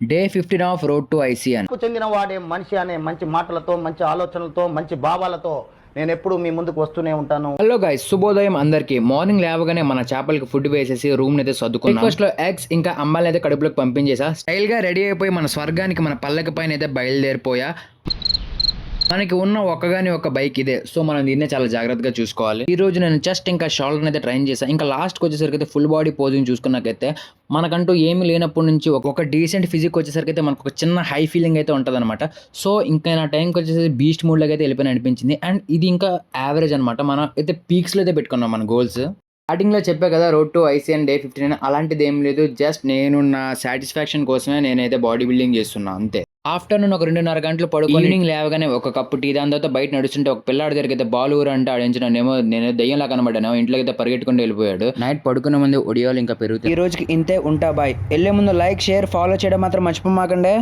Day 15 of road to ICN. చెందిన వాడే మనిషి అనే మంచి మాటలతో, మంచి ఆలోచనలతో, మంచి భావాలతో నేను ఎప్పుడు మీ ముందుకు వస్తూనే ఉంటాను. హలో గైస్, శుభోదయం అందరికి. మార్నింగ్ లేవగానే మన చేపలకి ఫుడ్ వేసేసి రూమ్ అయితే సర్దుకున్నాం. బ్రేక్ఫాస్ట్ లో ఎగ్స్ ఇంకా అమ్మాయిలు అయితే కడుపులోకి పంపించేసా. స్టైల్ గా రెడీ అయిపోయి మన స్వర్గానికి మన పల్లకి పైన అయితే బయలుదేరిపోయా. మనకి ఉన్న ఒక్కగాని ఒక బైక్ ఇదే, సో మనం దీన్నే చాలా జాగ్రత్తగా చూసుకోవాలి. ఈ రోజు నేను జస్ట్ ఇంకా షోల్డర్ అయితే ట్రైన్ చేశాను. ఇంకా లాస్ట్కి వచ్చేసరికి అయితే ఫుల్ బాడీ పోజింగ్ చూసుకున్నాకైతే మనకంటూ ఏమీ లేనప్పటి నుంచి ఒక డీసెంట్ ఫిజిక్ వచ్చేసరికి అయితే మనకు ఒక చిన్న హై ఫీలింగ్ అయితే ఉంటుంది అనమాట. సో ఇంకా నా టైంకి వచ్చేసి బీస్ట్ మూడ్లోకి అయితే వెళ్ళిపోయిన అనిపించింది. అండ్ ఇది ఇంకా యావరేజ్ అనమాట. మనం అయితే పీక్స్లో అయితే పెట్టుకున్నాం మన గోల్స్. స్టార్టింగ్లో చెప్పా కదా రోడ్ టు ఐసీఎన్ డే 15 అలాంటిది ఏం లేదు. జస్ట్ నేను నా సాటిస్ఫాక్షన్ కోసమే నేనైతే బాడీ బిల్డింగ్ చేస్తున్నా అంతే. ఆఫ్టర్నూన్ ఒక 2.5 గంటలు పడుకొని ఈవినింగ్ లేవగానే ఒక కప్పు టీ, దాని తర్వాత బయట నడుస్తుంటే ఒక పిల్లాడి దగ్గరికి అయితే బాలువురు అంటే ఆడించినేమో నేను దయ్యంలా కనబడ్డాను. ఇంట్లోకి అయితే పరిగెట్టుకుంటూ వెళ్ళిపోయాడు. నైట్ పడుకునే ముందు ఒడియాలు ఇంకా పెరుగుతాయి. ఈ రోజుకి ఇంతే, ఉంటా బాయ్. వెళ్ళే ముందు లైక్, షేర్, ఫాలో చేయడం మాత్రం మర్చిపోమాకండి.